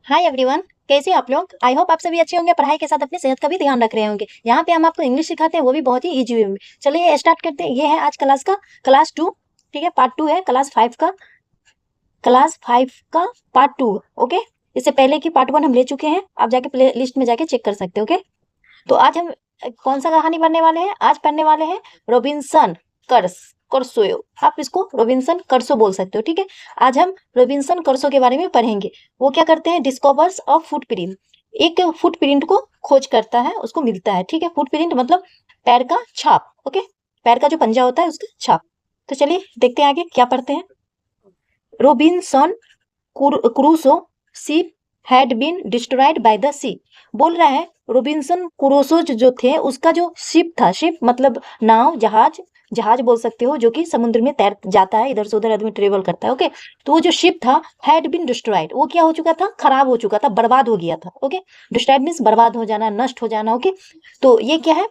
Hi everyone, कैसे आप लोग। आई होप आप सभी अच्छे होंगे, पढ़ाई के साथ अपनी सेहत का भी ध्यान रख रहे होंगे। यहाँ पे हम आपको इंग्लिश सिखाते हैं, वो भी बहुत ही इजी वे में। चलिए स्टार्ट करते हैं। ये है आज क्लास का क्लास 2। ठीक है, पार्ट 2 है क्लास 5 का पार्ट 2। ओके, इससे पहले की पार्ट 1 हम ले चुके हैं, आप जाके प्ले लिस्ट में जाके चेक कर सकते हो। ओके, तो आज हम कौन सा कहानी पढ़ने वाले हैं। आज पढ़ने वाले हैं रॉबिन्सन कर्स कर्सो। आप इसको रॉबिन्सन कर्सो बोल सकते हो। ठीक है, आज हम रॉबिन्सन कर्सो के बारे में पढ़ेंगे। वो क्या करते हैं, डिस्कवर्स अ फुटप्रिंट। एक फुटप्रिंट को खोज करता है, उसको मिलता है। ठीक है, फुटप्रिंट मतलब पैर का छाप। ओके, पैर का जो पंजा होता है उसका छाप। तो चलिए देखते हैं आगे क्या पढ़ते हैं। Robinson Crusoe ship had been destroyed by the sea. बोल रहा है रोबिन्सन क्रूसो जो थे, उसका जो शिप था, शिप मतलब नाव, जहाज, जहाज बोल सकते हो, जो कि समुद्र में तैर जाता है, इधर से उधर आदमी ट्रेवल करता है। ओके, तो वो जो शिप था हैड बीन डिस्ट्रॉयड, वो क्या हो चुका था, खराब हो चुका था, बर्बाद हो गया था। ओके, डिस्ट्रॉयड मीन्स बर्बाद हो जाना, नष्ट हो जाना। ओके, तो ये क्या है,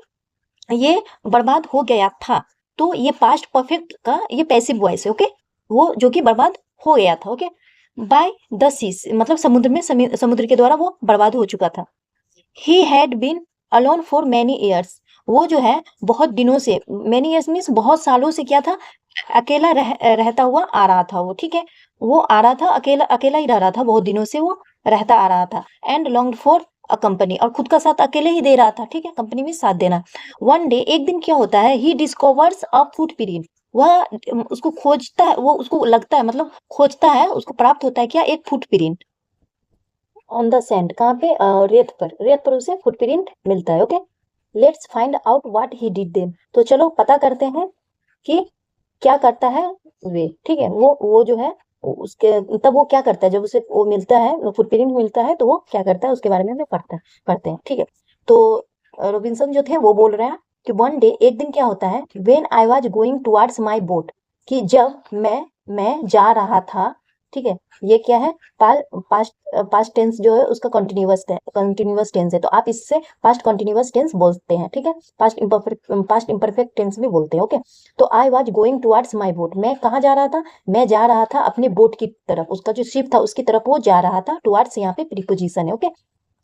ये बर्बाद हो गया था। तो ये पास्ट परफेक्ट का ये पैसिव वॉइस है। ओके, वो जो कि बर्बाद हो गया था। ओके, बाय द सीज मतलब समुद्र में, समुद्र के द्वारा वो बर्बाद हो चुका था। He had been alone for many years. वो जो है बहुत दिनों से, मैनी ईयर्स मीन्स बहुत सालों से क्या था, अकेला रहता हुआ आ रहा था वो। ठीक है, वो आ रहा था अकेला, अकेला ही रह रहा था, बहुत दिनों से वो रहता आ रहा था। And long for a company, और खुद का साथ अकेले ही दे रहा था। ठीक है, कंपनी में साथ देना। वन डे, एक दिन क्या होता है, ही डिस्कवर्स अ फुटप्रिंट। वह उसको खोजता है, वो उसको लगता है, मतलब खोजता है, उसको प्राप्त होता है क्या, एक फुटप्रिंट ऑन द सैंड। कहाँ पे, रेत पर, रेत पर उसे फुटप्रिंट मिलता है। Okay, let's find out what he did them. तो चलो पता करते हैं कि क्या करता है वे। ठीक है, वो जो है उसके, तब वो क्या करता है, जब उसे वो मिलता है, फुटप्रिंट मिलता है, तो वो क्या करता है उसके बारे में हमें पढ़ते हैं। ठीक है, तो रोबिन्सन जो थे वो बोल रहे हैं कि वन डे, एक दिन क्या होता है, when I was going towards my boat, कि जब मैं जा रहा था। ठीक है, ये क्या है, पास्ट पास्ट टेंस जो है उसका कंटिन्यूअस टेंस है, तो आप इससे पास्ट कंटिन्यूअस टेंस बोलते हैं। ठीक है, पास्ट इम्परफेक्ट टेंस भी बोलते हैं। ओके, तो I was going towards my boat, मैं कहाँ जा रहा था, मैं जा रहा था अपने बोट की तरफ, उसका जो शिप था उसकी तरफ वो जा रहा था। टुवर्ड्स यहाँ पे प्रीपोजिशन है। ओके,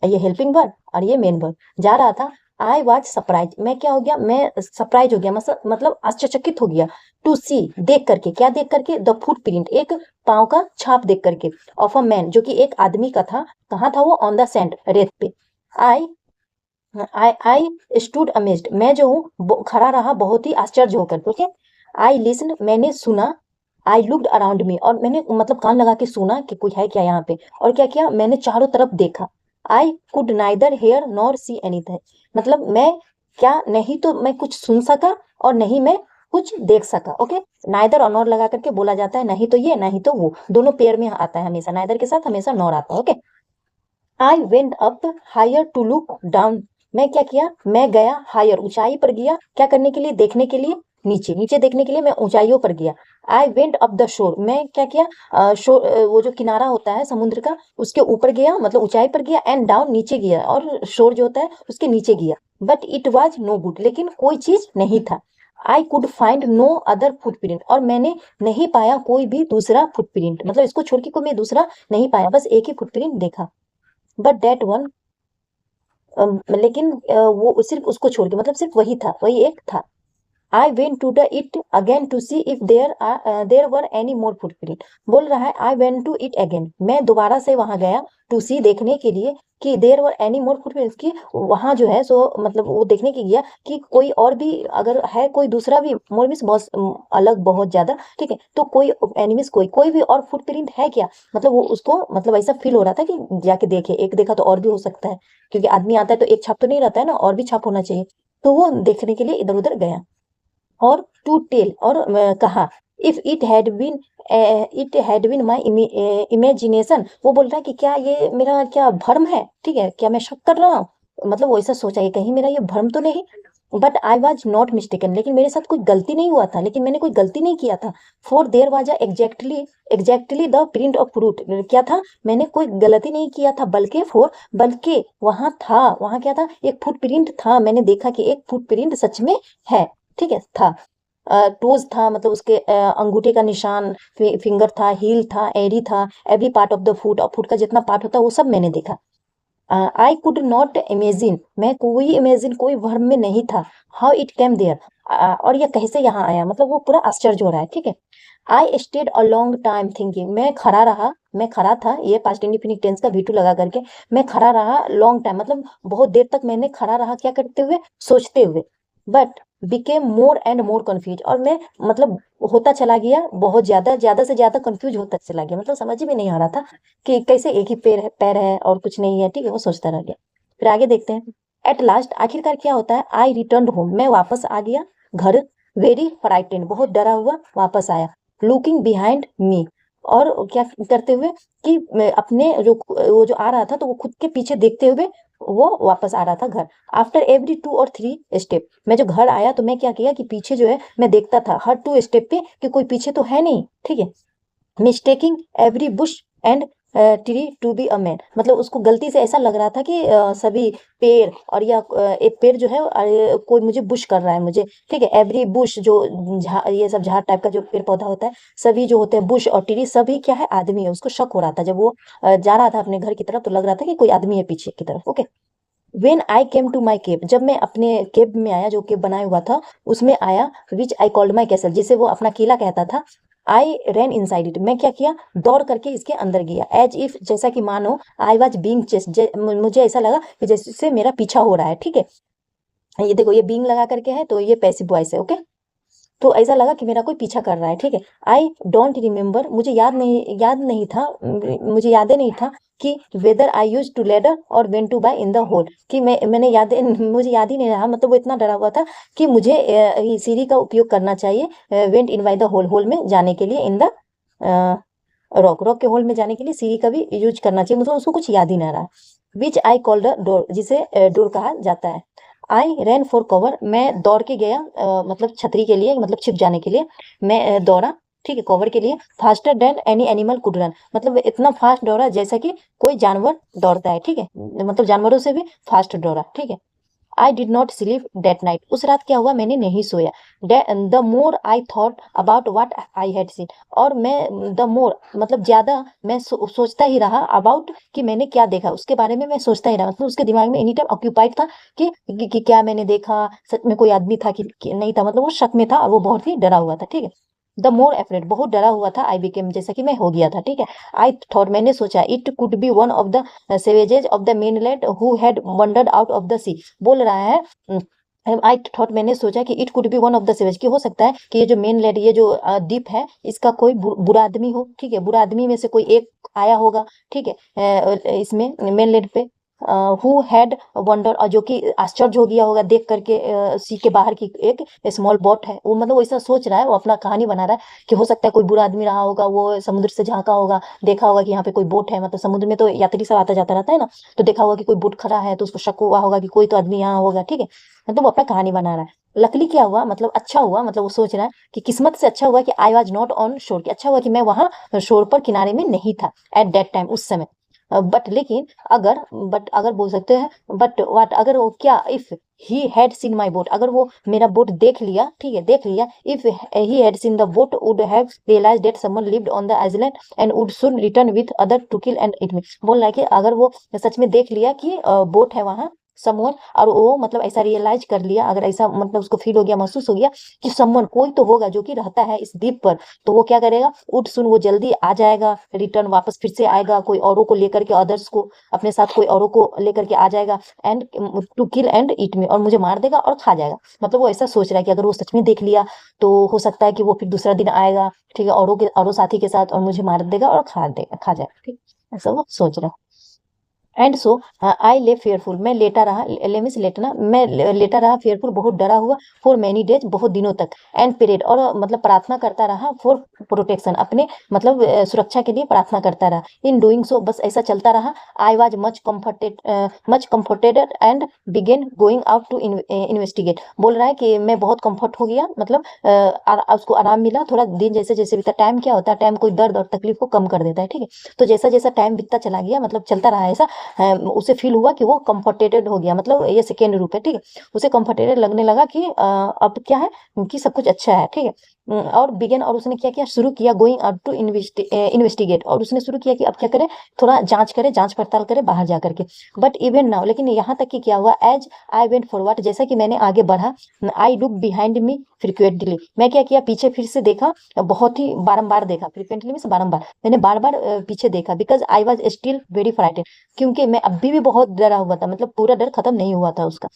ये हेल्पिंग वर्ब और ये मेन वर्ब, जा रहा था। आई वॉज सरप्राइज, मैं क्या हो गया, मैं सरप्राइज हो गया, मतलब आश्चर्यचकित हो गया। टू सी, देख करके, क्या देख करके, द फुट प्रिंट, एक पाँव का छाप देख करके, ऑफ अ मैन, जो कि एक आदमी का था। कहाँ था वो, ऑन द सैंड, रेत पे। आई आई स्टूड अमेज्ड, मैं जो हूँ खड़ा रहा बहुत ही आश्चर्य होकर। ठीक है, आई लिसन, मैंने सुना। आई लुक्ड अराउंड मी, और मैंने मतलब कान लगा के सुना कि कोई है क्या यहाँ पे। और क्या किया, मैंने चारों तरफ देखा। I could neither hear nor see anything, मतलब मैं क्या, नहीं तो मैं कुछ सुन सका और नहीं मैं कुछ देख सका। ओके, नाइदर और नॉर लगा करके बोला जाता है, नहीं तो ये नहीं तो वो, दोनों पेयर में आता है हमेशा, नाइदर के साथ हमेशा नॉर आता है। Okay, I went up higher to look down, मैं क्या किया, मैं गया हायर, ऊंचाई पर गया, क्या करने के लिए, देखने के लिए, नीचे, नीचे देखने के लिए मैं ऊंचाइयों पर गया। आई वेंट अप द शोर, मैं क्या किया, वो जो किनारा होता है समुद्र का, उसके ऊपर गया, मतलब ऊंचाई पर गया। एंड डाउन, नीचे गया, और शोर जो होता है उसके नीचे गया। But it was no good, लेकिन कोई चीज नहीं था। I could find no other footprint, और मैंने नहीं पाया कोई भी दूसरा फुटप्रिंट, मतलब इसको छोड़ के कोई मैं दूसरा नहीं पाया, बस एक ही फुटप्रिंट देखा। बट दैट वन, लेकिन वो सिर्फ उसको छोड़ के, मतलब सिर्फ वही था, वही एक था। I went to the it again to see if there were any more footprint. बोल रहा है I went to it again, मैं दोबारा से वहां गया, टू सी, देखने के लिए, कि there were any more footprints, की वहां जो है सो, मतलब वो देखने के गया कि कोई और भी अगर है, कोई दूसरा भी, मोर मीन्स बहुत अलग, बहुत ज्यादा। ठीक है, तो कोई एनिमीज, कोई कोई भी और फुटप्रिंट है क्या, मतलब वो उसको, मतलब ऐसा फील हो रहा था कि जाके देखे, एक देखा तो और भी हो सकता है, क्योंकि आदमी आता है तो एक छाप तो नहीं रहता है ना, और भी छाप होना चाहिए। तो वो देखने के लिए इधर उधर गया। और टू टेल, और कहा, if it had been my imagination, वो बोल रहा है कि क्या ये मेरा क्या भ्रम है, ठीक है, क्या मैं शक कर रहा हूँ, मतलब वो ऐसा सोचा कि कहीं मेरा ये भ्रम तो नहीं। But I was not mistaken, लेकिन मेरे साथ कोई गलती नहीं हुआ था, लेकिन मैंने कोई गलती नहीं किया था। For their was exactly the print of fruit, क्या था, मैंने कोई गलती नहीं किया था, बल्कि वहां था, वहां क्या था, एक फुट प्रिंट था, मैंने देखा कि एक फुट प्रिंट सच में है। ठीक है, था। टोज था, मतलब उसके अंगूठे का निशान, फिंगर था, हील था, एड़ी था, every part of the foot, और फुट का जितना पार्ट होता है वो सब मैंने देखा। आई कुड नॉट इमेजिन, मैं कोई इमेजिन, कोई भ्रम में नहीं था, हाउ इट केम देयर, और ये कैसे यहाँ आया, मतलब वो पूरा आश्चर्य हो रहा है, ठीक है। I stayed a long time thinking, मैं खड़ा रहा, मैं खड़ा था, ये पास्ट इंडिफिनिट टेंस का V2 लगा करके, मैं खड़ा रहा लॉन्ग टाइम, मतलब बहुत देर तक मैंने खड़ा रहा, क्या करते हुए, सोचते हुए। But became more and more confuse, और मैं मतलब होता चला गया, बहुत ज्यादा, ज्यादा से ज्यादा कंफ्यूज होता चला गया, मतलब समझ में नहीं आ रहा था कि कैसे एक ही पैर है और कुछ नहीं है, ठीक है, वो सोचता रह गया। फिर आगे देखते हैं। एट लास्ट, आखिरकार क्या होता है, आई रिटर्न होम, मैं वापस आ गया घर, वेरी फ्राइटेंड, बहुत डरा हुआ वापस आया, लुकिंग बिहाइंड मी, और क्या करते हुए कि मैं अपने जो वो जो आ रहा था तो वो खुद के पीछे देखते हुए वो वापस आ रहा था घर। आफ्टर एवरी 2 और 3 स्टेप, मैं जो घर आया तो मैं क्या किया कि पीछे जो है मैं देखता था हर 2 स्टेप पे कि कोई पीछे तो है नहीं, ठीक है। Mistaking every bush and tree to be a man, मतलब उसको गलती से ऐसा लग रहा था कि सभी पेड़ और या एक पेड़ जो है कोई मुझे बुश कर रहा है मुझे, ठीक है। एवरी बुश जो ये सब झाड़ टाइप का जो पेड़ पौधा होता है, सभी जो होते हैं बुश और ट्री, सभी क्या है, आदमी है। उसको शक हो रहा था जब वो जा रहा था अपने घर की तरफ, तो लग रहा था कि कोई आदमी है पीछे की तरफ, okay. When I came to my cave, जब मैं अपने केब में आया, जो केब बनाया हुआ था उसमें आया, विच आई कॉल्ड माई कैसल, जिसे वो अपना किला कहता था। आई रैन इनसाइड इट, मैं क्या किया, दौड़ करके इसके अंदर गया, एज इफ, जैसा कि मानो, आई वॉज बींग चेस, मुझे ऐसा लगा कि जैसे मेरा पीछा हो रहा है, ठीक है। ये देखो, ये बींग लगा करके है तो ये पैसिव वॉइस है, ओके। तो ऐसा लगा कि मेरा कोई पीछा कर रहा है, ठीक है। आई डोंट रिमेम्बर, मुझे याद नहीं था, मुझे याद ही नहीं था कि whether I use to ladder और went to by in the hole, कि मैंने याद मुझे याद ही नहीं रहा, मतलब वो इतना डरा हुआ था कि मुझे सीढ़ी का उपयोग करना चाहिए, went in by the hole, hole में जाने के लिए, इन द रॉक के होल में जाने के लिए सीढ़ी का भी यूज करना चाहिए, मतलब उसको कुछ याद ही ना रहा। विच आई कॉल्ड द डोर, जिसे डोर कहा जाता है। आई रैन फॉर कवर, मैं दौड़ के गया, मतलब छतरी के लिए, मतलब छिप जाने के लिए मैं दौड़ा, ठीक है, कवर के लिए। Faster than any animal could run, मतलब इतना फास्ट दौड़ा जैसा कि कोई जानवर दौड़ता है, ठीक है, मतलब जानवरों से भी फास्ट दौड़ा, ठीक है। I did not sleep that night, उस रात क्या हुआ, मैंने नहीं सोया। The more I thought about what I had seen, और मैं द मोर मतलब ज्यादा मैं सोचता ही रहा अबाउट, कि मैंने क्या देखा, उसके बारे में मैं सोचता ही रहा, मतलब उसके दिमाग में एनी टाइम ऑक्यूपाइड था कि क्या मैंने देखा, सच में कोई आदमी था कि नहीं था, मतलब वो शक में था और वो बहुत ही डरा हुआ था, ठीक है। द मोर एफ्रेड, बहुत डरा हुआ था, आई बिकेम, जैसा कि मैं हो गया था, ठीक है। आई थॉट, मैंने सोचा, it could be one of the savages of the mainland who had wondered out of the sea, बोल रहा है। आई थॉट, मैंने सोचा कि it could be one of the savage, कि हो सकता है कि ये जो मेन लैंड, ये जो द्वीप है, इसका कोई बुरा आदमी हो, ठीक है, बुरा आदमी में से कोई एक आया होगा, ठीक है, इसमें मेन लैंड पे, हु हैड वंडर, और जो कि आश्चर्य हो गया होगा देख करके सी के बाहर की एक स्मॉल बोट है, वो मतलब वो ऐसा सोच रहा है, वो अपना कहानी बना रहा है कि हो सकता है कोई बुरा आदमी रहा होगा, वो समुद्र से झांका होगा, देखा होगा कि यहाँ पे कोई बोट है, मतलब समुद्र में तो यात्री सब आता जाता रहता है ना, तो देखा होगा कि कोई बोट खड़ा है, तो उसको शक हुआ होगा कि कोई तो आदमी यहाँ होगा, ठीक है। मतलब वो अपना कहानी बना रहा है। लकली क्या हुआ, मतलब अच्छा हुआ, मतलब वो सोच रहा है कि किस्मत से अच्छा हुआ कि आई वॉज नॉट ऑन शोर, कि अच्छा हुआ कि मैं वहां शोर पर, किनारे में नहीं था, एट दैट टाइम, उस समय। बट लेकिन, अगर बोल सकते हैं, बट वाट, अगर वो क्या, if he had seen my boat, अगर वो मेरा बोट देख लिया, ठीक है, देख लिया, if he had seen the boat would have realize that someone lived on the island and would soon return with other to kill and eat me, बोल रहा है कि अगर वो सच में देख लिया कि बोट है वहां, समवन, और वो मतलब ऐसा रियलाइज कर लिया, अगर ऐसा मतलब उसको फील हो गया, महसूस हो गया कि समवन, कोई तो होगा जो कि रहता है इस द्वीप पर, तो वो क्या करेगा, उड सुन, वो जल्दी आ जाएगा, रिटर्न वापस फिर से आएगा, कोई औरों को लेकर के, अदर्स को अपने साथ कोई औरों को लेकर के आ जाएगा, and to kill and eat me, और मुझे मार देगा और खा जाएगा, मतलब वो ऐसा सोच रहा है कि अगर वो सच में देख लिया तो हो सकता है कि वो फिर दूसरा दिन आएगा, ठीक है, औरों साथी के साथ, और मुझे मार देगा और खा जाएगा, ठीक, ऐसा वो सोच रहा है। एंड सो आई ले फेयरफुल, मैं लेटा रहा, ले मीन्स लेटना, मैं लेटा रहा फेयरफुल, बहुत डरा हुआ, फॉर मैनी डेज, बहुत दिनों तक, एंड पीरियड, और मतलब प्रार्थना करता रहा, फॉर प्रोटेक्शन, अपने मतलब सुरक्षा के लिए प्रार्थना करता रहा। इन डूइंग सो, बस ऐसा चलता रहा। I was much comforted and began going out to investigate, बोल रहा है कि मैं बहुत कम्फर्ट हो गया, मतलब उसको आराम मिला, थोड़ा दिन जैसे जैसे बीता, टाइम क्या होता है, टाइम कोई दर्द और तकलीफ को कम कर देता है, ठीक है। तो जैसा जैसा टाइम बीतता चला गया, मतलब चलता रहा ऐसा, उसे फील हुआ कि वो कंफर्टेटेड हो गया, मतलब ये सेकेंड रूप है, ठीक है। उसे कंफर्टेटेड लगने लगा कि अब क्या है कि सब कुछ अच्छा है, ठीक है। और बिगेन, और उसने क्या किया, शुरू किया गोइंग आउट टू इन्वेस्टिगेट, और उसने शुरू किया कि अब क्या करे, थोड़ा जांच करे, जांच पड़ताल करे बाहर जा करके। बट इवन नाउ, लेकिन यहाँ तक कि क्या हुआ, एज आई वेंट फॉरवर्ड, जैसा कि मैंने आगे बढ़ा, I look behind me frequently, मैं क्या किया, पीछे फिर से देखा, बहुत ही बारंबार देखा, फ्रिक्वेंटली मीन्स बारंबार, मैंने बार बार पीछे देखा, because I was still very frightened, क्योंकि मैं अभी भी बहुत डरा हुआ था, मतलब पूरा डर खत्म नहीं हुआ था उसका।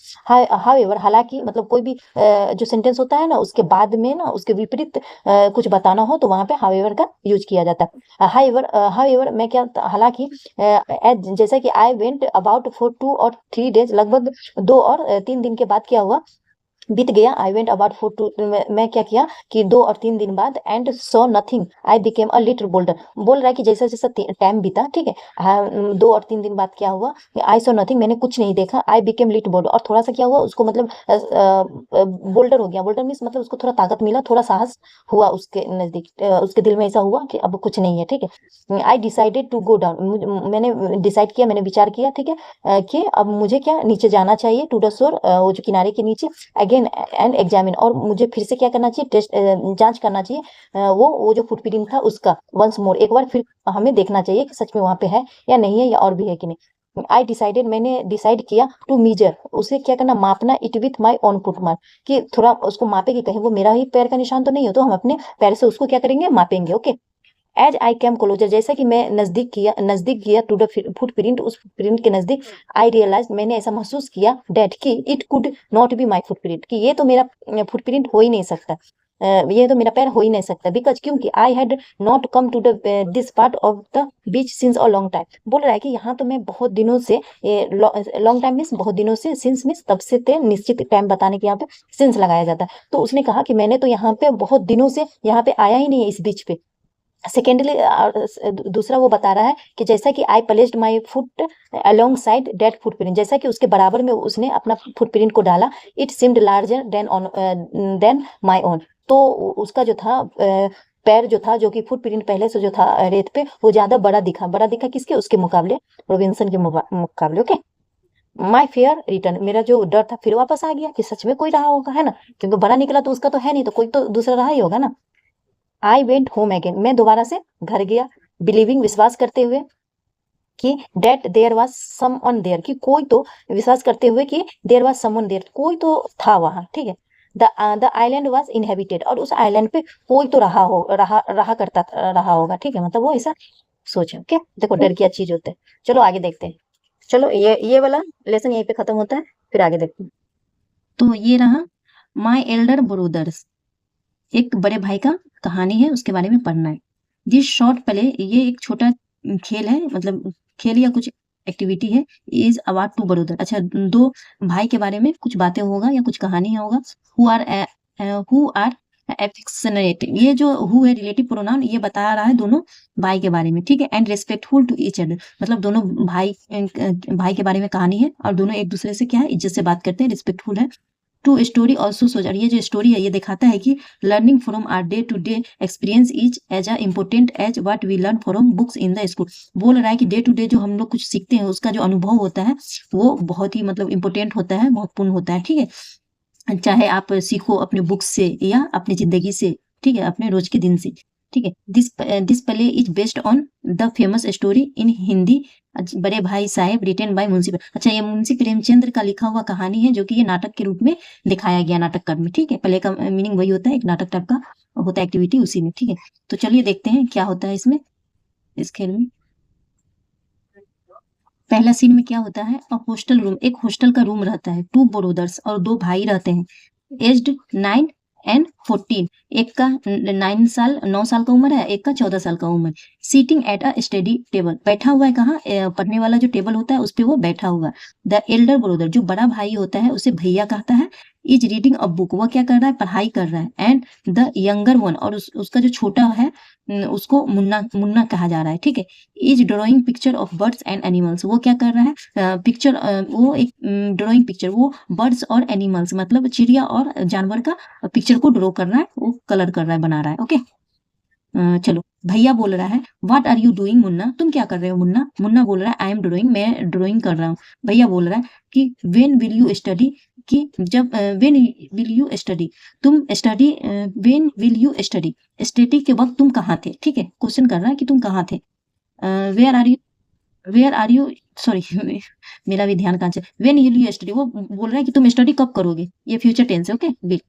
हाउएवर, हालांकि मतलब कोई भी जो सेंटेंस होता है ना, उसके बाद में ना उसके विपरीत कुछ बताना हो तो वहां पे हाउएवर का यूज किया जाता है। हाउएवर मैं क्या, हालांकि जैसा कि आई वेंट अबाउट फॉर 2 और 3 डेज, लगभग 2 और 3 दिन के बाद क्या हुआ, बीत गया, आई वेंट अबाउट फॉर 2, मैं क्या किया कि 2 और 3 दिन बाद, and so nothing, I became a little boulder, बोल रहा है कि जैसा जैसा टाइम बीता, ठीक है, 2 और 3 दिन बाद क्या हुआ, आई सो नथिंग, मैंने कुछ नहीं देखा, आई बिकेम लिटिल बोल्डर, और थोड़ा सा क्या हुआ उसको, मतलब बोल्डर हो गया, बोल्डर मीन्स मतलब उसको थोड़ा ताकत मिला, थोड़ा साहस हुआ उसके नजदीक, उसके दिल में ऐसा हुआ कि अब कुछ नहीं है, ठीक है। I decided to go down, मैंने डिसाइड किया, मैंने विचार किया, ठीक है, कि अब मुझे क्या नीचे जाना चाहिए, टू द शोर, वो जो किनारे के नीचे, अगेन एंड एग्जामिन, और मुझे फिर से क्या करना चाहिए, टेस्ट, जांच करना चाहिए, वो जो फुटप्रिंट था उसका, वंस मोर, एक बार फिर हमें देखना चाहिए कि सच में वहां पे है या नहीं है, या और भी है कि नहीं। आई डिसाइडेड, मैंने डिसाइड किया, टू मीजर, उसे क्या करना, मापना, it with my own footmark, कि थोड़ा उसको मापे कि कहीं वो मेरा ही पैर का निशान तो नहीं हो, तो हम अपने पैर से उसको क्या करेंगे, मापेंगे, okay. As I came closer, जैसा कि मैं नजदीक गया टू द फुटप्रिंट, उस फुटप्रिंट के नजदीक, आई रियलाइज, मैंने ऐसा महसूस किया, डेट कि it could not be my footprint, कि ये तो मेरा फुटप्रिंट हो ही नहीं सकता, ये तो मेरा पैर हो ही नहीं सकता, बिकॉज क्योंकि I had not come to the this part of the beach since a long time, बोल रहा है कि यहाँ तो मैं बहुत दिनों से, लॉन्ग टाइम मीन्स बहुत दिनों से, सिंस मीन्स तब से, थे निश्चित टाइम बताने के यहाँ पे सिंस लगाया जाता है, तो उसने कहा कि मैंने तो यहाँ पे बहुत दिनों से यहाँ पे आया ही नहीं है इस बीच पे। सेकेंडली, दूसरा वो बता रहा है कि जैसा कि I placed my foot alongside that footprint, जैसा कि उसके बराबर में उसने अपना फुटप्रिंट को डाला, it seemed larger than my own, तो उसका जो था पैर जो था, जो कि फुटप्रिंट पहले से जो था रेत पे, वो ज्यादा बड़ा दिखा किसके, उसके मुकाबले, रॉबिन्सन के मुकाबले, ओके। माई फेयर रिटर्न, मेरा जो डर था फिर वापस आ गया कि सच में कोई रहा होगा, है ना, क्योंकि बड़ा निकला तो उसका तो है नहीं, तो कोई तो दूसरा रहा ही होगा ना। आई वेंट होम अगेन, मैं दोबारा से घर गया, बिलीविंग, विश्वास करते हुए कि that there was someone there, कि कोई तो, विश्वास करते हुए कि देयर वाज समवन देयर, कोई तो था वहां, ठीक है। द आइलैंड वाज इनहेबिटेड, और उस आइलैंड पे कोई तो रहा होगा, ठीक है, मतलब वो ऐसा सोचे, ओके। देखो डर की चीज होते हैं। चलो आगे देखते हैं। चलो ये वाला लेसन यहीं पे खत्म होता है, फिर आगे देखते हैं। तो ये रहा माई एल्डर ब्रदर्स, एक बड़े भाई का कहानी है, उसके बारे में पढ़ना है। दिस शॉर्ट प्ले, ये एक छोटा खेल है, मतलब खेल या कुछ एक्टिविटी है, इज अबाउट टू ब्रदर, अच्छा 2 भाई के बारे में कुछ बातें होगा या कुछ कहानी होगा, हु आर एफेक्शनेट, ये जो हु है रिलेटिव प्रोनाउन, ये बता रहा है दोनों भाई के बारे में, ठीक है। And respectful to each other, मतलब दोनों भाई के बारे में कहानी है, और दोनों एक दूसरे से क्या है, इज्जत से बात करते हैं, रिस्पेक्टफुल है। टू स्टोरी ऑल्सो सोच, और ये जो स्टोरी है ये दिखाता है कि learning from our day to day experience is as a important as what we learn from books in the school, बोल रहा है कि डे टू डे जो हम लोग कुछ सीखते हैं, उसका जो अनुभव होता है वो बहुत ही मतलब इम्पोर्टेंट होता है, महत्वपूर्ण होता है, ठीक है, चाहे आप सीखो अपने बुक्स से या अपनी जिंदगी से, ठीक है, अपने रोज के दिन से, ठीक है। This play is based on the famous story in Hindi बड़े भाई साहेब, रिटेन बाय मुंशी, अच्छा ये मुंशी प्रेमचंद्र का लिखा हुआ कहानी है, जो कि ये नाटक के रूप में दिखाया गया नाटक कर्म में, ठीक है। प्ले का मीनिंग वही होता है, एक नाटक टाइप का होता है, एक्टिविटी उसी में, ठीक है। तो चलिए देखते हैं क्या होता है इसमें, इस खेल में। पहला सीन में क्या होता है, हॉस्टल रूम, एक हॉस्टल का रूम रहता है, 2 ब्रदर्स, और 2 भाई रहते हैं, एज्ड 9 एंड 14, एक का 9 साल का उम्र है, एक का 14 साल का उम्र, sitting at a study table, बैठा हुआ है, कहाँ, पढ़ने वाला जो टेबल होता है उस पे वो बैठा हुआ। द एल्डर ब्रदर, जो बड़ा भाई होता है उसे भैया कहता है, इज रीडिंग अ बुक, वो क्या कर रहा है, पढ़ाई कर रहा है, एंड द यंगर वन, और उसका जो छोटा है उसको मुन्ना कहा जा रहा है, ठीक है। Is drawing picture of birds and animals, वो क्या कर रहा है, पिक्चर, वो एक ड्राइंग पिक्चर, वो बर्ड्स और एनिमल्स मतलब चिड़िया और जानवर का पिक्चर को ड्रॉ कर रहा है, वो कलर कर रहा है, बना रहा है, ओके। चलो, भैया बोल रहा है what are you doing Munna, तुम क्या कर रहे हो मुन्ना। मुन्ना बोल रहा है आई एम ड्राइंग, मैं ड्राइंग कर रहा हूँ। भैया बोल रहा है कि व्हेन विल यू स्टडी, कि जब व्हेन विल यू स्टडी, तुम study when will you study, study के वक्त तुम कहाँ थे। ठीक है, क्वेश्चन कर रहा है कि तुम कहाँ थे। वेयर आर यू सॉरी मेरा भी ध्यान कहाँ से, व्हेन विल यू स्टडी, वो बोल रहा है कि तुम स्टडी कब करोगे, ये फ्यूचर टेंस है। ओके, विल,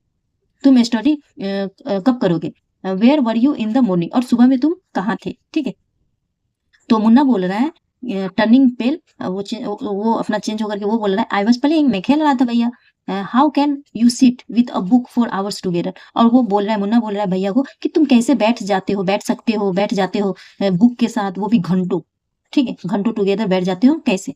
तुम स्टडी कब करोगे। Where were you in the morning, और सुबह में तुम कहाँ थे। ठीक है, तो मुन्ना बोल रहा है टर्निंग पेल, वो अपना चेंज होकर के वो बोल रहा है आई वॉज प्लेइंग, मैं खेल रहा था भैया। How can you sit with a book for hours together, और वो बोल रहा है, मुन्ना बोल रहा है भैया को कि तुम कैसे बैठ जाते हो, बैठ सकते हो, बैठ जाते हो बुक के साथ, वो भी घंटों। ठीक है, घंटों टुगेदर बैठ जाते हो कैसे।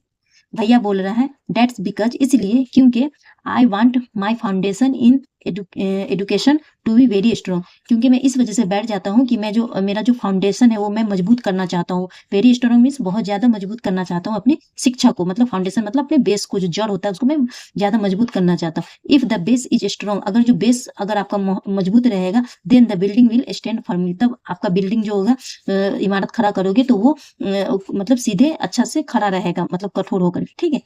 भैया बोल रहा है डेट्स बिकॉज, इसलिए क्योंकि I want my foundation in education to be very strong, क्योंकि मैं इस वजह से बैठ जाता हूँ कि मैं जो मेरा जो फाउंडेशन है वो मैं मजबूत करना चाहता हूँ। वेरी स्ट्रॉन्ग मीन्स बहुत ज्यादा मजबूत करना चाहता हूँ अपनी शिक्षा को, मतलब फाउंडेशन मतलब अपने बेस को, जो जड़ होता है उसको मैं ज्यादा मजबूत करना चाहता हूँ। If the base is strong, अगर जो बेस अगर आपका मजबूत रहेगा, then the building will stand firmly, तब आपका बिल्डिंग जो होगा, इमारत खड़ा करोगे तो वो मतलब सीधे अच्छा से खड़ा रहेगा, मतलब कठोर होकर। ठीक है,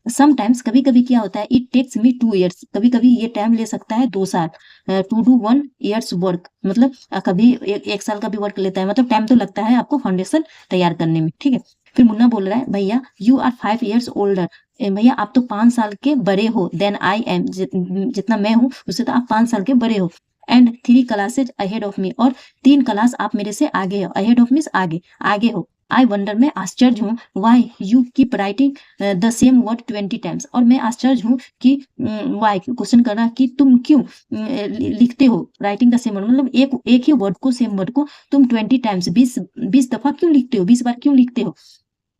समटाइम्स कभी कभी क्या होता है, इट टेक्स मी 2 years, कभी कभी ये टाइम ले सकता है 2 साल, टू डू 1 year's वर्क, मतलब कभी एक साल का भी वर्क लेता है, मतलब टाइम तो लगता है आपको फाउंडेशन तैयार करने में। ठीक है, फिर मुन्ना बोल रहा है भैया यू आर 5 years ओल्डर, भैया आप तो 5 साल के बड़े हो, देन आई एम, जितना मैं हूँ उससे तो आप 5 साल के बड़े हो। And 3 classes ahead of me, और 3 क्लास आप मेरे से आगे हो, अहेड ऑफ मीन्स आगे, आगे हो। आई वंडर, मैं आश्चर्य हूँ, why you keep writing the same word 20 times, और मैं आश्चर्य हूँ कि वाई, क्वेश्चन करना कि तुम क्यों लिखते हो, राइटिंग द सेम वर्ड मतलब एक ही वर्ड को, सेम वर्ड को तुम 20 times, 20 दफा क्यों लिखते हो, 20 बार क्यों लिखते हो।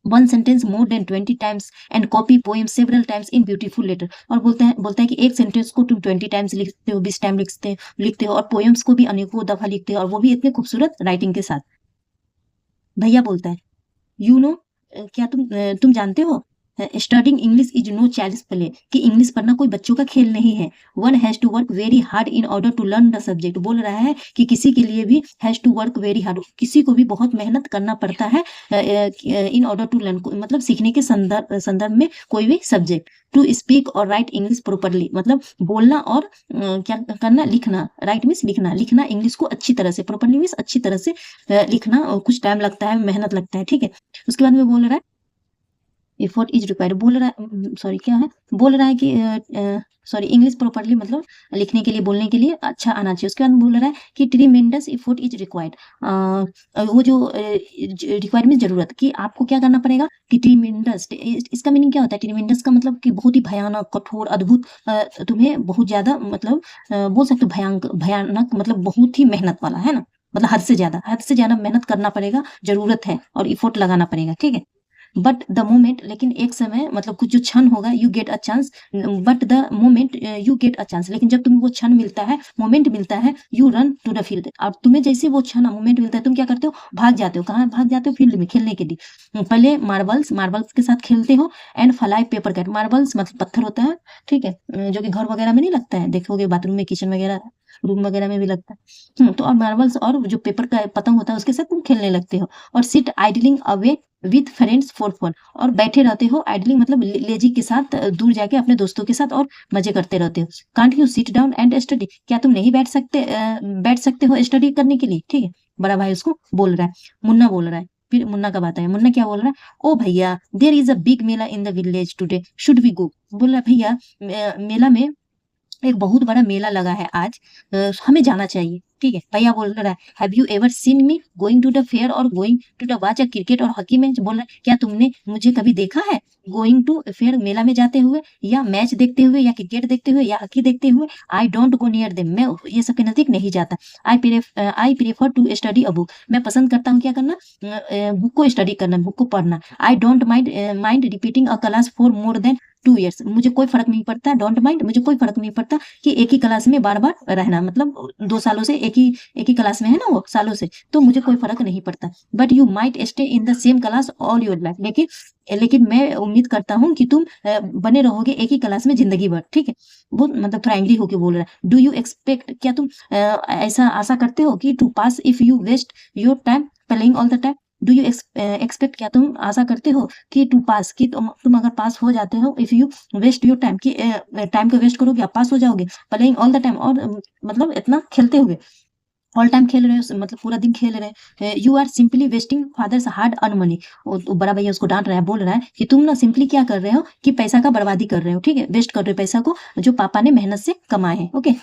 One sentence more than 20 times and copy poem several times in beautiful letter, और बोलता है कि एक सेंटेंस को तुम 20 times लिखते हो, 20 टाइम लिखते हो, और पोएम्स को भी अनेकों दफा लिखते हो, और वो भी इतने खूबसूरत राइटिंग के साथ। भैया बोलता है यू नो, क्या तुम जानते हो, studying English is no child's play, कि इंग्लिश पढ़ना कोई बच्चों का खेल नहीं है। One has to work very hard in order to learn the subject, बोल रहा है कि किसी के लिए भी has to work very hard, किसी को भी बहुत मेहनत करना पड़ता है इन ऑर्डर टू लर्न, मतलब सीखने के संदर्भ में कोई भी सब्जेक्ट। टू स्पीक और राइट इंग्लिश प्रोपरली, मतलब बोलना और क्या करना, लिखना। राइट मीन्स लिखना, लिखना इंग्लिश को अच्छी तरह से, प्रोपरली मीन्स अच्छी तरह से लिखना, कुछ टाइम लगता है, मेहनत लगता है। ठीक है, उसके बाद में बोल रहा है एफर्ट इज रिक्वायर्ड, बोल रहा है सॉरी क्या है, बोल रहा है कि सॉरी इंग्लिश प्रॉपर्ली मतलब लिखने के लिए, बोलने के लिए अच्छा आना चाहिए। उसके बाद बोल रहा है कि ट्रीमेंडस एफर्ट इज रिक्वायर्ड, वो जो रिक्वायरमेंट जरूरत, कि आपको क्या करना पड़ेगा, कि ट्रीमेंडस, इसका मीनिंग क्या होता है, ट्रीमेंडस का मतलब कि बहुत ही भयानक, कठोर, अद्भुत, तुम्हें बहुत ज्यादा, मतलब बोल सकते हो भयानक मतलब बहुत ही मेहनत वाला, है ना, मतलब हद से ज्यादा मेहनत करना पड़ेगा, जरूरत है, और इफोर्ट लगाना पड़ेगा। ठीक है, बट द मोमेंट, लेकिन एक समय, मतलब कुछ जो क्षण होगा, you get a chance, but the moment you get a chance, लेकिन जब तुम्हें वो क्षण मिलता है, मोमेंट मिलता है, you run to the field, और तुम्हें जैसे वो क्षण मोमेंट मिलता है, तुम क्या करते हो, भाग जाते हो। कहाँ भाग जाते हो, फील्ड में खेलने के लिए। पहले मार्बल्स के साथ खेलते हो, and fly paper cut, marbles मतलब पत्थर होता है, ठीक है, जो कि घर वगैरह में नहीं लगता है, देखोगे बाथरूम में, किचन वगैरह, रूम वगैरह में भी लगता है। तो और मार्बल्स और जो पेपर का पतंग होता है उसके साथ तुम खेलने लगते हो। और sit idling away with friends for fun, और बैठे रहते हो, आइडलिंग मतलब लेजी के साथ, दूर जाके अपने दोस्तों के साथ और मजे करते रहते हो। Can't you sit down and study, क्या तुम नहीं बैठ सकते हो स्टडी करने के लिए। ठीक है, बड़ा भाई उसको बोल रहा है, मुन्ना बोल रहा है। फिर मुन्ना का बात है, मुन्ना क्या बोल रहा है, ओ भैया there is a big mela in the village today, should we go. बोल रहा है भैया मेला में एक बहुत बड़ा मेला लगा है आज, हमें जाना चाहिए। ठीक है, भैया बोल रहा है have you ever seen me going to the fair और going to the watch a cricket और हॉकी मैच, बोल रहा है क्या तुमने मुझे कभी देखा है गोइंग टू फेयर, मेला में जाते हुए, या मैच देखते हुए, या क्रिकेट देखते हुए, या हॉकी देखते हुए। I don't go near them, मैं ये सब के नजदीक नहीं जाता। I prefer to study a book, मैं पसंद करता हूँ क्या करना, बुक को स्टडी करना, बुक को पढ़ना। I don't mind repeating a class for more than 2 years, मुझे कोई फर्क नहीं पड़ता, डोंट माइंड, मुझे कोई फर्क नहीं पड़ता कि एक ही क्लास में बार बार रहना, मतलब 2 सालों से एक ही क्लास में है ना वो सालों से, तो मुझे कोई फर्क नहीं पड़ता। But you might stay in the same class all your life, लेकिन मैं उम्मीद करता हूँ कि तुम बने रहोगे एक ही क्लास में जिंदगी भर, ठीक है। वो मतलब थोड़ा एंग्री होके बोल रहा है। डू यू एक्सपेक्ट, क्या तुम ऐसा आशा करते हो कि to pass if you waste your time playing all the time. Do you expect, क्या तुम आशा करते हो कि टू पास, कि तुम अगर पास हो जाते हो, if you waste your time, कि टाइम को वेस्ट करोगे, आप पास हो जाओगे, प्लेइंग ऑल द टाइम, और मतलब इतना खेलते हुए, ऑल टाइम खेल रहे हो, मतलब पूरा दिन खेल रहे हैं। You are simply wasting father's hard earn money. बड़ा भैया उसको डांट रहा है, बोल रहा है कि तुम ना सिंपली क्या कर रहे हो कि पैसा का बर्बादी कर रहे हो, ठीक है, वेस्ट कर रहे हो पैसा को जो पापा ने मेहनत से कमाए हैं। ओके,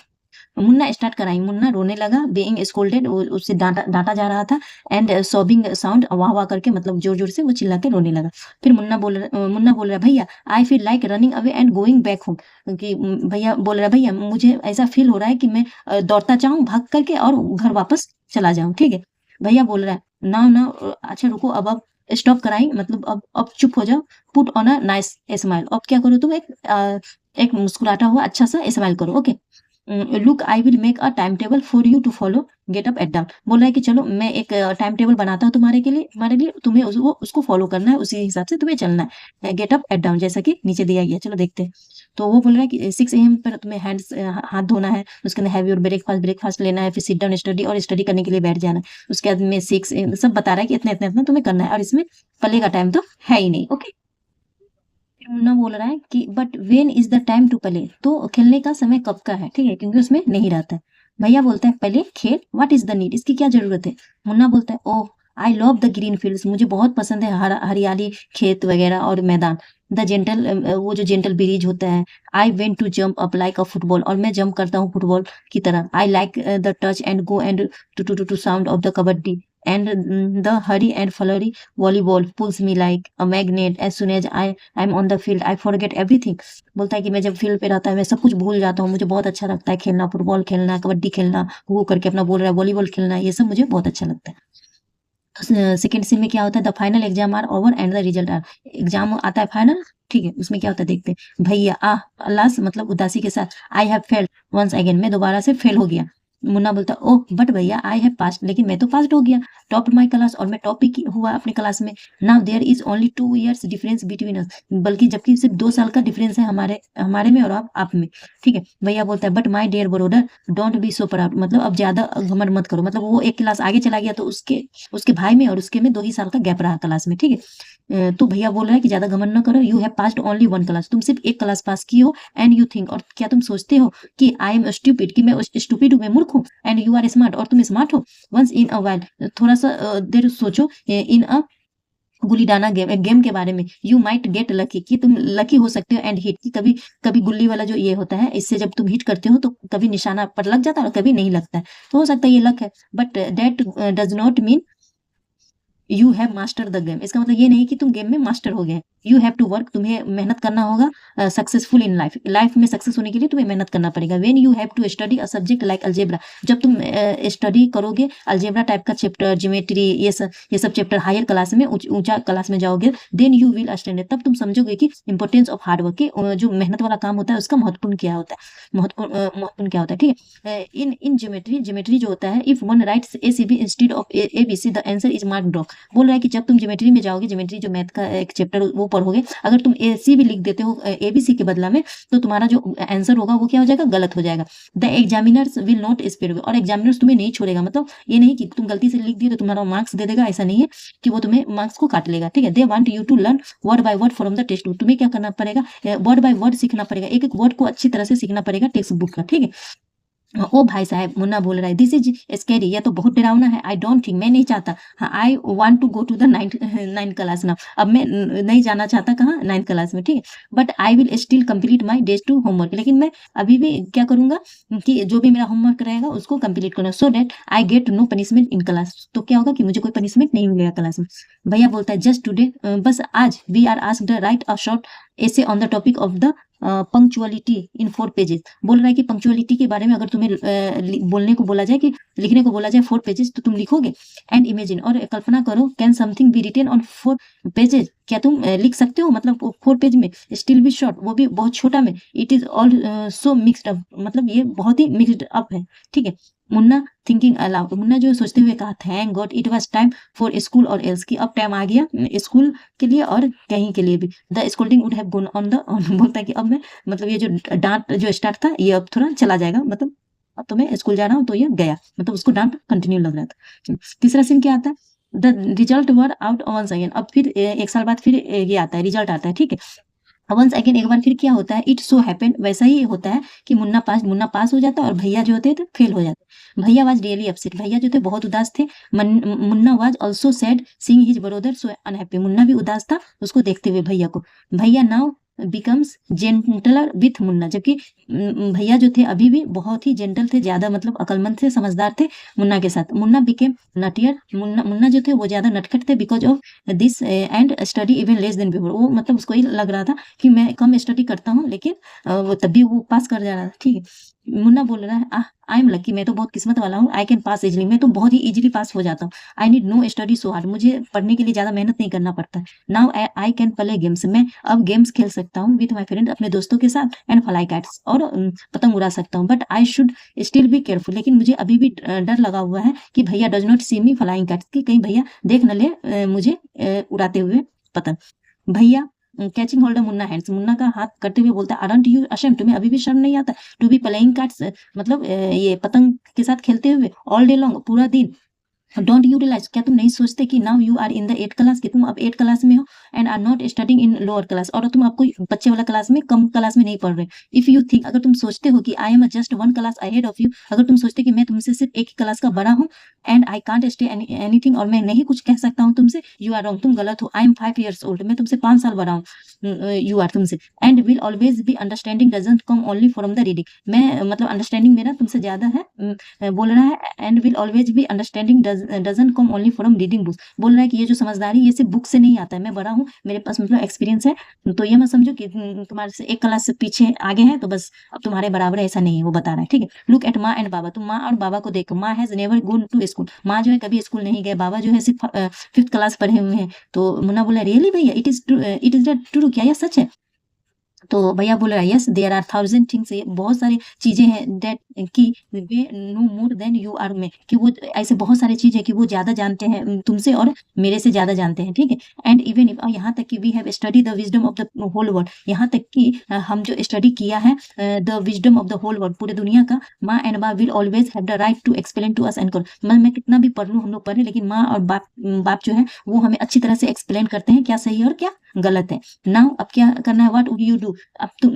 मुन्ना स्टार्ट कराई, मुन्ना रोने लगा, बीइंग स्कोल्डेड, उससे डांटा जा रहा था, एंड सॉबिंग साउंड, वाह वाह करके, मतलब जोर जोर से वो चिल्ला के रोने लगा। फिर मुन्ना बोल रहा, भैया I feel like running away and going back home, कि भैया बोल रहा, भैया मुझे ऐसा फील हो रहा है कि मैं दौड़ता जाऊं भाग करके और घर वापस चला जाऊं, ठीक है। भैया बोल रहा है, ना ना, अच्छा रुको, अब स्टॉप कराई, मतलब अब चुप हो जाओ, put on a nice smile, अब क्या करो तुम, एक मुस्कुराता हुआ अच्छा सा स्माइल करो। Okay, look I will make a time table for you to follow, get up at dawn. बोल रहा है कि चलो मैं एक टाइम टेबल बनाता हूँ तुम्हारे लिए तुम्हें उसको फॉलो करना है, उसी हिसाब से तुम्हें चलना है, गेट अप एट डाउन, जैसा कि नीचे दिया गया। चलो देखते हैं। तो वो बोल रहा है कि 6 AM पर तुम्हें हाथ धोना है, उसके अंदर हैव योर ब्रेकफास्ट लेना है, फिर सिट डाउन स्टडी, और स्टडी करने के लिए बैठ जाना है। उसके बाद में 6 AM सब बता रहा है कि इतना इतना इतना तुम्हें करना है, और इसमें पले का टाइम तो है ही नहीं। ओके, मुन्ना बोल रहा है कि but when is the time to play, तो खेलने का समय कब का है, ठीक है, क्योंकि उसमें नहीं रहता है। भैया बोलता है पहले खेल, व्हाट इज द नीड, इसकी क्या जरूरत है। मुन्ना बोलता है oh I love the green fields, मुझे बहुत पसंद है हरियाली, खेत वगैरह और मैदान। द जेंटल, वो जो जेंटल ब्रीज होता है। I went to jump up like a football, और मैं जंप करता हूँ फुटबॉल की तरह। I like the touch and go and to sound of the kabaddi and the hurry and flurry volleyball pulls me like a magnet as soon as I'm on the field I forget everything। बोलता है कि मैं जब field पे रहता है मैं सब कुछ भूल जाता हूँ, मुझे बहुत अच्छा लगता है खेलना, फुटबॉल खेलना, कबड्डी खेलना, वो करके अपना बोल रहा है वॉलीबॉल खेलना, ये सब मुझे बहुत अच्छा लगता है। तो सेकंड सीन में क्या होता है, the final exam are over and the result are, exam आता है फाइनल, ठीक है, उसमें क्या होता है देखते हैं। भैया अल्लाह, मतलब उदासी के साथ, I have failed once again, मैं दोबारा से फेल हो गया। मुन्ना बोलता ओह बट भैया आई हैव पास्ड, लेकिन मैं तो पास्ड हो गया, टॉप माई क्लास, और मैं टॉप ही हुआ अपने क्लास में। Now there is only 2 years difference between us, बल्कि जबकि सिर्फ 2 साल का डिफरेंस है हमारे में और आप में, ठीक है। भैया बोलता है but my dear brother don't be so proud, मतलब अब ज्यादा घमंड मत करो, मतलब वो एक क्लास आगे चला गया तो उसके भाई में और उसके में 2 ही साल का गैप रहा क्लास में, ठीक है। तो भैया बोल रहा है कि ज्यादा घमंड ना करो, you have passed only 1 class, तुम सिर्फ एक क्लास पास की हो, एंड यू थिंक, और क्या तुम सोचते हो कि आई एम स्टूपिड, कि मैं स्टूपिड हूँ, मैं मूर्ख हूँ, एंड यू आर स्मार्ट, और तुम स्मार्ट हो। वंस इन अ वाइल, थोड़ा सा देर सोचो, इन अ गुल्ली डाना गेम के बारे में, यू माइट गेट लकी, कि तुम लकी हो सकते हो, एंड हिट, कि कभी कभी गुल्ली वाला जो ये होता है, इससे जब तुम हिट करते हो तो कभी निशाना पर लग जाता है और कभी नहीं लगता है, तो हो सकता है ये लक है। But that does not mean you have master the game, इसका मतलब ये नहीं कि तुम गेम में मास्टर हो गए। यू हैव टू वर्क, तुम्हें मेहनत करना होगा सक्सेसफुल इन लाइफ में सक्सेस होने के लिए तुम्हें मेहनत करना पड़ेगा। When you have to study a subject like algebra, जब तुम स्टडी करोगे अलजेब्रा टाइप का चैप्टर, ज्योमेट्री, ये सब चैप्टर हायर क्लास में, ऊंचा क्लास में जाओगे, देन यू विल अंडरस्टैंड, तब तुम समझोगे कि इंपोर्टेंस ऑफ हार्ड वर्क, जो मेहनत वाला काम होता है उसका महत्वपूर्ण क्या होता है, महत्वपूर्ण क्या होता है, ठीक है। इन ज्योमेट्री जो होता है, if one rights ACB instead of ABC the answer is mark drop. बोल रहा है कि जब तुम ज्योमेट्री में जाओगे, ज्योमेट्री जो मैथ का एक चैप्टर वो पढ़ोगे, अगर तुम AC भी लिख देते हो ABC के बदला में, तो तुम्हारा जो आंसर होगा वो क्या हो जाएगा, गलत हो जाएगा। The examiners will not spare, और एग्जामिनर्स तुम्हें नहीं छोड़ेगा, मतलब ये नहीं कि तुम गलती से लिख दिए तो तुम्हारा मार्क्स दे देगा, ऐसा नहीं है कि वो तुम्हें मार्क्स को काट लेगा, ठीक है। They want you to learn word by word from the text book, तुम्हें क्या करना पड़ेगा, वर्ड बाय वर्ड सीखना पड़ेगा, एक एक वर्ड को अच्छी तरह से सीखना पड़ेगा टेक्स्ट बुक का, ठीक है। ओ भाई साहब, मुन्ना बोल रहा है दिस इज स्कैरी, यह तो बहुत डरावना है। आई डोंट थिंक, मैं नहीं चाहता, हाँ I want to go to the 9th class now, अब मैं नहीं जाना चाहता कहाँ, 9th क्लास में, ठीक है। But I will still complete my days to homework, लेकिन मैं अभी भी क्या करूंगा कि जो भी मेरा होमवर्क रहेगा उसको कंप्लीट करूंगा, so that I get no punishment in class, तो क्या होगा कि मुझे कोई पनिशमेंट नहीं मिलेगा क्लास में। भैया बोलता है जस्ट टुडे, बस आज, we are asked write a short essay on the topic of the punctuality in 4 pages. बोल रहा है कि पंक्चुअलिटी के बारे में अगर तुम्हें बोलने को बोला जाए, कि लिखने को बोला जाए 4 पेजेस, तो तुम लिखोगे। एंड इमेजिन, और कल्पना करो, can something be written on 4 pages, क्या तुम लिख सकते हो, मतलब 4 पेज में, स्टिल बी शॉर्ट, वो भी बहुत छोटा में, it is all so mixed up, मतलब ये बहुत ही मिक्स्ड अप है, ठीक है। मुन्ना थिंकिंग अलाउड, मुन्ना जो सोचते हुए कहा, thank God it was time for school और एल्स, की अब टाइम आ गया स्कूल के लिए और कहीं के लिए भी। The scolding would have gone on the, बोलता है कि अब मैं, मतलब ये जो डांट जो स्टार्ट था ये अब थोड़ा चला जाएगा, मतलब अब तो मैं स्कूल जा रहा हूँ, तो ये गया, मतलब उसको डांट कंटिन्यू लग रहा था। तीसरा सीन क्या आता है, the result were out once again, अब फिर एक साल बाद फिर ये आता है, रिजल्ट आता है, ठीक है। वंस अगेन एक बार फिर क्या होता है, इट सो हैपेंड, वैसा ही होता है कि मुन्ना पास हो जाता है और भैया जो होते हैं तो फेल हो जाते। भैया वाज रियली अपसेट, भैया जो थे बहुत उदास थे। Munna was also sad seeing his brother so unhappy, Munna भी उदास था उसको देखते हुए भैया को। भैया now becomes gentler with Munna, जबकि भैया जो थे अभी भी बहुत ही जेंटल थे, ज्यादा मतलब अकलमंद थे, समझदार थे मुन्ना के साथ। मुन्ना बिकेम नटियर, मुन्ना जो थे वो ज्यादा नटखट थे, because of this and study even less than before, वो मतलब उसको ही लग रहा था कि मैं कम स्टडी करता हूँ, लेकिन वो तब भी वो पास कर जा रहा था, ठीक है। मुन्ना बोल रहा है, आई एम लकी, मैं तो बहुत किस्मत वाला हूँ, आई कैन पास इजिली, मैं तो बहुत ही इजीली पास हो जाता हूँ। I need no study so hard, मुझे पढ़ने के लिए ज्यादा मेहनत नहीं करना पड़ता है। Now I can play games, मैं अब गेम्स खेल सकता हूँ विथ माई फ्रेंड, अपने दोस्तों के साथ, एंड फ्लाई काइट्स, और पतंग उड़ा सकता हूँ। But I should still be careful, लेकिन मुझे अभी भी डर लगा हुआ है कि भैया does not see me flying kites, कि कहीं भैया देख न ले मुझे उड़ाते हुए पतंग। भैया catching holder Munna hands, Munna का हाथ करते हुए बोलता है, आरंट यू अशेम्ड, तुम्हें अभी भी शर्म नहीं आता टू बी प्लेइंग कार्ड्स, मतलब ये पतंग के साथ खेलते हुए ऑल डे लॉन्ग, पूरा दिन। डोंट यू रियलाइज, क्या तुम नहीं सोचते कि now you are in the 8th class, कि तुम अब 8th क्लास में हो, and are not studying in lower class, और तुम आपको बच्चे वाला क्लास में, कम क्लास में नहीं पढ़ रहे। इफ यू थिंक, अगर तुम सोचते हो कि I am just 1 class ahead of you, अगर तुम सोचते कि मैं तुमसे सिर्फ एक ही क्लास का बड़ा हूँ, and I can't stay anything, और मैं नहीं कुछ कह सकता हूँ तुमसे, यू आर रॉन्ग, तुम गलत हो। आई एम 5 years ओल्ड, मैं तुमसे 5 साल बड़ा हूँ, यू आर तुमसे। And will always be understanding doesn't come only from the reading, मैं मतलब अंडरस्टैंडिंग मेरा तुमसे ज्यादा है, बोल रहा है। And will always be understanding doesn't come only from reading books, बोल रहा है कि ये जो समझदारी ये सिर्फ बुक से नहीं आता है, मैं बड़ा हूँ, मेरे पास मतलब एक्सपीरियंस है, तो ये मत समझो कि तुम्हारे से एक क्लास से पीछे आगे है तो बस अब तुम्हारे बराबर है, ऐसा नहीं है, वो बता रहा है, ठीक है। Look at Maa and Baba, तुम माँ और बाबा को देखो। Maa has never gone to school, माँ जो है कभी स्कूल नहीं गए, बाबा जो है सिर्फ 5th क्लास पढ़े हुए हैं। तो मुन्ना बोला, रियली भैया, इट इज ट्रू, क्या यह सच है? तो भैया बोल रहा है, यस देयर आर 1000 थिंग्स, बहुत सारी चीजें हैं, दैट कि they know more than you are में, कि वो ऐसे बहुत सारी चीजें कि वो ज्यादा जानते हैं तुमसे और मेरे से ज्यादा जानते हैं, ठीक है। एंड इवन इफ, यहाँ तक कि we have study the wisdom of the whole world, यहाँ तक कि हम जो स्टडी किया है the wisdom of the whole world, पूरे दुनिया का, Maa and Baap will always have the right to explain to us and कर, मैं कितना भी पढ़ लूँ, हम लोग पढ़े, लेकिन माँ और बाप जो है वो हमें अच्छी तरह से एक्सप्लेन करते हैं क्या सही है और क्या गलत है। नाउ अब क्या करना है, व्हाट वुड यू डू, अब तुम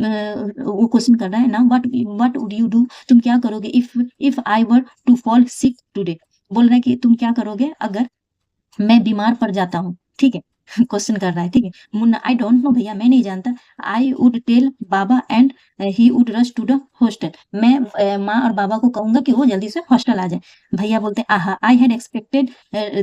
वो क्वेश्चन कर रहा है ना, व्हाट वुड यू डू, तुम क्या करोगे, if I were to fall sick today, बोल रहा है कि तुम क्या करोगे अगर मैं बीमार पड़ जाता हूँ, ठीक है। क्वेश्चन कर रहा है, ठीक है। मुन्ना, आई डोंट नो भैया, मैं नहीं जानता। I would tell Baba and he would rush to the hostel, मैं माँ और बाबा को कहूंगा कि वो जल्दी से हॉस्टल आ जाए। भैया बोलते हैं, आहा, I had expected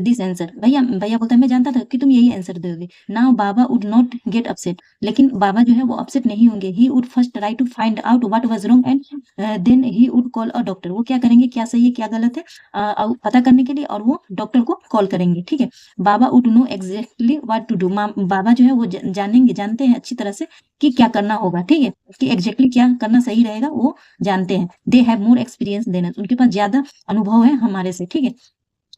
this answer, भैया बोलता है, मैं जानता था कि तुम यही आंसर दोगे। Now Baba would not get upset, लेकिन बाबा जो है वो अपसेट नहीं होंगे। He would first try to find out what was wrong and then he would call a doctor, वो क्या करेंगे, क्या सही है क्या गलत है पता करने के लिए, और वो डॉक्टर को कॉल करेंगे, ठीक है। Baba would know exactly what to do, Baba जो है वो जानते हैं अच्छी तरह से कि क्या करना होगा, ठीक है, कि एग्जैक्टली क्या करना सही रहेगा वो जानते हैं। They have more experience than us, उनके पास ज्यादा अनुभव है हमारे से, ठीक है।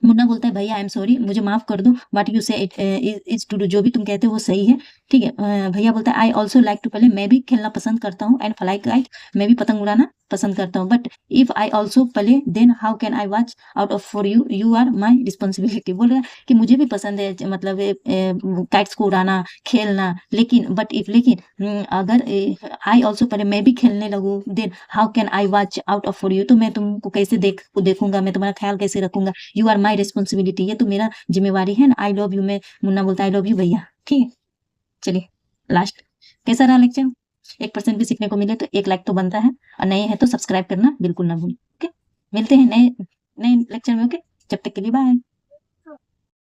मुन्ना बोलता है, भैया आई एम सॉरी, मुझे माफ कर दो, व्हाट यू से इज टू डू, जो भी तुम कहते हो वो सही है, ठीक है। भैया बोलता है, I also like to play, मैं भी खेलना पसंद करता हूँ, एंड फ्लाई काइट, मैं भी पतंग उड़ाना पसंद करता हूँ। But if I also play then how can I watch out of for you, you are my responsibility, बोल रहा है कि मुझे भी पसंद है, मतलब काइट्स को उड़ाना, खेलना, लेकिन अगर आई ऑल्सो प्ले, मैं भी खेलने लगूँ, then how can I watch out of for you, तो मैं तुमको कैसे देखूंगा, मैं तुम्हारा ख्याल कैसे रखूंगा, यू आर माई रिस्पॉन्सिबिलिटी, ये तो मेरा जिम्मेवारी है ना। आई लव यू, मैं, मुन्ना बोलता है, आई लव यू भैया, ठीक है। चलिए लास्ट, कैसा रहा लेक्चर, 1% भी सीखने को मिले तो 1 लाइक तो बनता है, और नए हैं तो सब्सक्राइब करना बिल्कुल ना भूलें, ओके। मिलते हैं नए नए लेक्चर में, ओके। जब तक के लिए बाय।